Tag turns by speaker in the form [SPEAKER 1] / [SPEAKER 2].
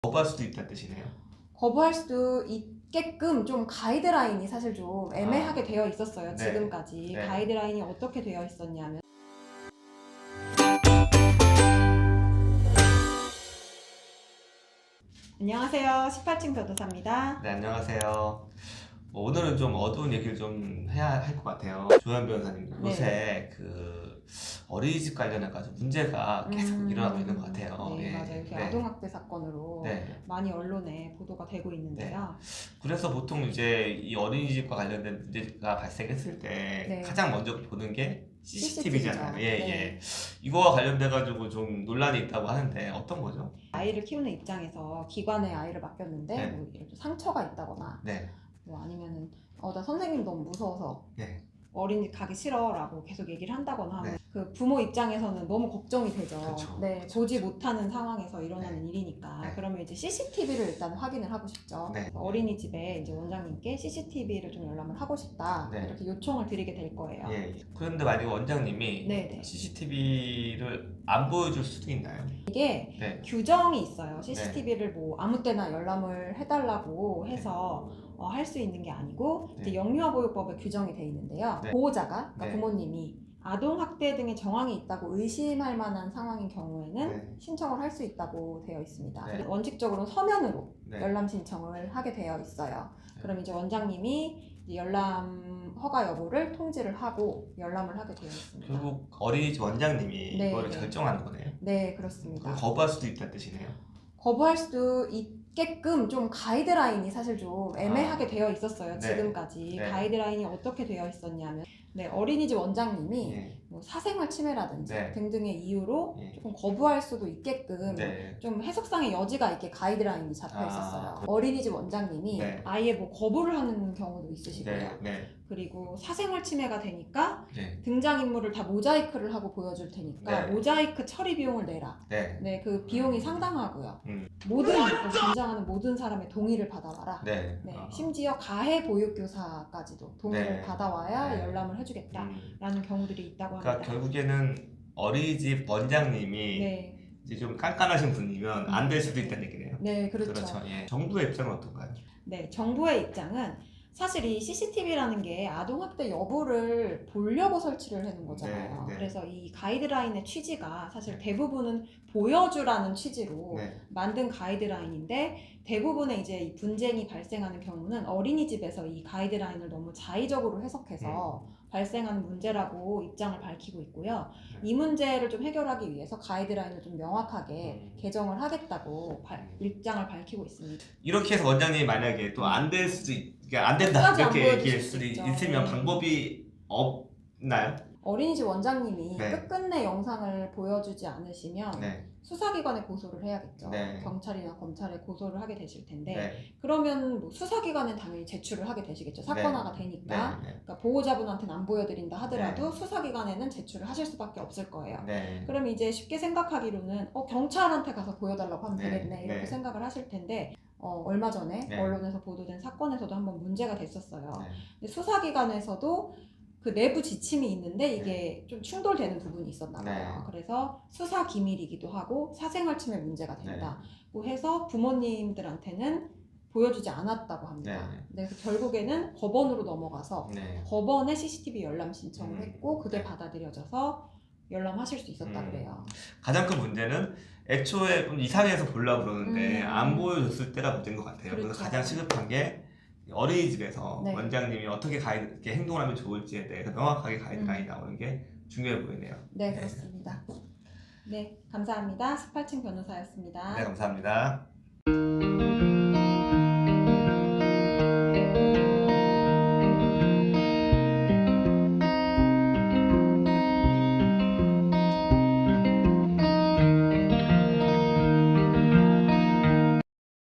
[SPEAKER 1] 거부할 수도 있다는 뜻이네요.
[SPEAKER 2] 거부할 수도 있게끔 좀 가이드라인이 사실 좀 애매하게 되어 있었어요.
[SPEAKER 1] 네.
[SPEAKER 2] 지금까지.
[SPEAKER 1] 네.
[SPEAKER 2] 가이드라인이 어떻게 되어 있었냐면 안녕하세요. 18층 변호사입니다.
[SPEAKER 1] 네, 안녕하세요. 오늘은 좀 어두운 얘기를 좀 해야 할 것 같아요. 조현 변호사님, 요새 그 어린이집 관련해가지고 문제가 계속 일어나고 있는 것 같아요.
[SPEAKER 2] 네,
[SPEAKER 1] 예.
[SPEAKER 2] 맞아요. 이렇게
[SPEAKER 1] 네.
[SPEAKER 2] 아동학대 사건으로
[SPEAKER 1] 네.
[SPEAKER 2] 많이 언론에 보도가 되고 있는데요.
[SPEAKER 1] 그래서 보통 이제 이 어린이집과 관련된 문제가 발생했을 때
[SPEAKER 2] 네.
[SPEAKER 1] 가장 먼저 보는 게
[SPEAKER 2] CCTV 죠.
[SPEAKER 1] CCTV잖아요.
[SPEAKER 2] 네.
[SPEAKER 1] 이거와 관련돼가지고 좀 논란이 있다고 하는데 어떤 거죠?
[SPEAKER 2] 아이를 키우는 입장에서 기관에 아이를 맡겼는데
[SPEAKER 1] 네.
[SPEAKER 2] 뭐 이렇게 상처가 있다거나
[SPEAKER 1] 네.
[SPEAKER 2] 뭐 아니면은 나 선생님 너무 무서워서
[SPEAKER 1] 네.
[SPEAKER 2] 어린이집 가기 싫어라고 계속 얘기를 한다거나 하면
[SPEAKER 1] 네.
[SPEAKER 2] 그 부모 입장에서는 너무 걱정이 되죠.
[SPEAKER 1] 그쵸,
[SPEAKER 2] 네,
[SPEAKER 1] 그쵸,
[SPEAKER 2] 보지
[SPEAKER 1] 그쵸.
[SPEAKER 2] 못하는 상황에서 일어나는 일이니까.
[SPEAKER 1] 네.
[SPEAKER 2] 그러면 이제 CCTV를 일단 확인을 하고 싶죠.
[SPEAKER 1] 네.
[SPEAKER 2] 어린이집에 이제 원장님께 CCTV를 좀 열람을 하고 싶다.
[SPEAKER 1] 네.
[SPEAKER 2] 이렇게 요청을 드리게 될 거예요.
[SPEAKER 1] 예. 그런데 만약에 원장님이
[SPEAKER 2] 네네.
[SPEAKER 1] CCTV를 안 보여줄 수도 있나요?
[SPEAKER 2] 이게
[SPEAKER 1] 네.
[SPEAKER 2] 규정이 있어요. CCTV를 뭐 아무 때나 열람을 해달라고 해서 할 수 있는 게 아니고 이제
[SPEAKER 1] 네.
[SPEAKER 2] 영유아보호법에 규정이 돼 있는데요.
[SPEAKER 1] 네.
[SPEAKER 2] 보호자가, 그러니까
[SPEAKER 1] 네.
[SPEAKER 2] 부모님이 아동학대 등의 정황이 있다고 의심할 만한 상황인 경우에는
[SPEAKER 1] 네.
[SPEAKER 2] 신청을 할 수 있다고 되어 있습니다.
[SPEAKER 1] 네.
[SPEAKER 2] 원칙적으로 서면으로
[SPEAKER 1] 네.
[SPEAKER 2] 열람 신청을 하게 되어 있어요. 그럼 이제 원장님이 이제 열람 허가 여부를 통지를 하고 열람을 하게 되어 있습니다.
[SPEAKER 1] 결국 어린이집 원장님이
[SPEAKER 2] 네,
[SPEAKER 1] 이거를
[SPEAKER 2] 네.
[SPEAKER 1] 결정하는 거네요.
[SPEAKER 2] 네, 그렇습니다.
[SPEAKER 1] 그럼 거부할 수도 있다는 뜻이네요.
[SPEAKER 2] 거부할 수도 있게끔 좀 가이드라인이 사실 좀 애매하게 되어 있었어요.
[SPEAKER 1] 네.
[SPEAKER 2] 지금까지.
[SPEAKER 1] 네.
[SPEAKER 2] 가이드라인이 어떻게 되어 있었냐면 어린이집 원장님이
[SPEAKER 1] 예.
[SPEAKER 2] 뭐 사생활 침해라든지
[SPEAKER 1] 네.
[SPEAKER 2] 등등의 이유로
[SPEAKER 1] 예.
[SPEAKER 2] 조금 거부할 수도 있게끔
[SPEAKER 1] 네.
[SPEAKER 2] 좀 해석상의 여지가 있게 가이드라인이 잡혀 있었어요. 어린이집 원장님이
[SPEAKER 1] 네.
[SPEAKER 2] 아예 뭐 거부를 하는 경우도 있으시고요.
[SPEAKER 1] 네. 네.
[SPEAKER 2] 그리고 사생활 침해가 되니까
[SPEAKER 1] 네.
[SPEAKER 2] 등장인물을 다 모자이크를 하고 보여줄 테니까
[SPEAKER 1] 네.
[SPEAKER 2] 모자이크 처리 비용을 내라.
[SPEAKER 1] 네.
[SPEAKER 2] 네, 그 비용이 상당하고요.
[SPEAKER 1] 음.
[SPEAKER 2] 모든 등장하는 모든 사람의 동의를 받아와라.
[SPEAKER 1] 네.
[SPEAKER 2] 네, 심지어 가해 보육교사까지도 동의를
[SPEAKER 1] 네.
[SPEAKER 2] 받아와야
[SPEAKER 1] 네.
[SPEAKER 2] 열람을 해주겠다라는 경우들이 있다고 합니다.
[SPEAKER 1] 그러니까 결국에는 어린이집 원장님이
[SPEAKER 2] 네,
[SPEAKER 1] 이제 좀 깐깐하신 분이면 안 될 수도 있다는 얘기네요.
[SPEAKER 2] 네, 그렇죠.
[SPEAKER 1] 예. 정부의 입장은 어떤가요?
[SPEAKER 2] 네, 정부의 입장은 사실 이 CCTV라는 게 아동학대 여부를 보려고 설치를 해놓은 거잖아요.
[SPEAKER 1] 네, 네.
[SPEAKER 2] 그래서 이 가이드라인의 취지가 사실 대부분은 보여주라는 취지로
[SPEAKER 1] 네.
[SPEAKER 2] 만든 가이드라인인데 대부분의 이제 이 분쟁이 발생하는 경우는 어린이집에서 이 가이드라인을 너무 자의적으로 해석해서 발생하는 문제라고 입장을 밝히고 있고요. 이 문제를 좀 해결하기 위해서 가이드라인을 좀 명확하게 개정을 하겠다고 입장을 밝히고 있습니다.
[SPEAKER 1] 이렇게 해서 원장님이 만약에 또 안 될 수도 안 된다
[SPEAKER 2] 끝까지 안
[SPEAKER 1] 이렇게
[SPEAKER 2] 보여줄
[SPEAKER 1] 얘기할
[SPEAKER 2] 수도
[SPEAKER 1] 수도
[SPEAKER 2] 있죠.
[SPEAKER 1] 있으면
[SPEAKER 2] 네.
[SPEAKER 1] 방법이 없나요?
[SPEAKER 2] 어린이집 원장님이
[SPEAKER 1] 네.
[SPEAKER 2] 끝끝내 영상을 보여주지 않으시면
[SPEAKER 1] 네.
[SPEAKER 2] 수사기관에 고소를 해야겠죠.
[SPEAKER 1] 네.
[SPEAKER 2] 경찰이나 검찰에 고소를 하게 되실 텐데
[SPEAKER 1] 네.
[SPEAKER 2] 그러면 뭐 수사기관은 당연히 제출을 하게 되시겠죠. 사건화가 되니까.
[SPEAKER 1] 네.
[SPEAKER 2] 그러니까 보호자분한테는 안 보여드린다 하더라도 수사기관에는 제출을 하실 수밖에 없을 거예요.
[SPEAKER 1] 네.
[SPEAKER 2] 그럼 이제 쉽게 생각하기로는 경찰한테 가서 보여달라고 하면
[SPEAKER 1] 네.
[SPEAKER 2] 되겠네 이렇게
[SPEAKER 1] 네.
[SPEAKER 2] 생각을 하실 텐데 얼마 전에
[SPEAKER 1] 네.
[SPEAKER 2] 언론에서 보도된 사건에서도 한번 문제가 됐었어요.
[SPEAKER 1] 네.
[SPEAKER 2] 근데 수사기관에서도 그 내부 지침이 있는데 이게 좀 충돌되는 부분이 있었나 봐요.
[SPEAKER 1] 네.
[SPEAKER 2] 그래서 수사 기밀이기도 하고 사생활 침해 문제가 된다고 해서 부모님들한테는 보여주지 않았다고 합니다.
[SPEAKER 1] 네.
[SPEAKER 2] 그래서 결국에는 법원으로 넘어가서
[SPEAKER 1] 네.
[SPEAKER 2] 법원에 CCTV 열람 신청을
[SPEAKER 1] 음.
[SPEAKER 2] 했고 그게
[SPEAKER 1] 네.
[SPEAKER 2] 받아들여져서 열람하실 수 있었다 그래요.
[SPEAKER 1] 가장 큰 문제는 애초에 좀 이상해서 보려고 그러는데 안 보여줬을 때가 문제인 것 같아요.
[SPEAKER 2] 그렇죠.
[SPEAKER 1] 그래서 가장 시급한 게 어린이집에서
[SPEAKER 2] 네.
[SPEAKER 1] 원장님이 어떻게 이렇게 행동을 하면 좋을지에 대해서 명확하게 가이드라인이 나오는 게 중요해 보이네요.
[SPEAKER 2] 네, 그렇습니다. 네, 감사합니다. 18층 변호사였습니다.
[SPEAKER 1] 네, 감사합니다.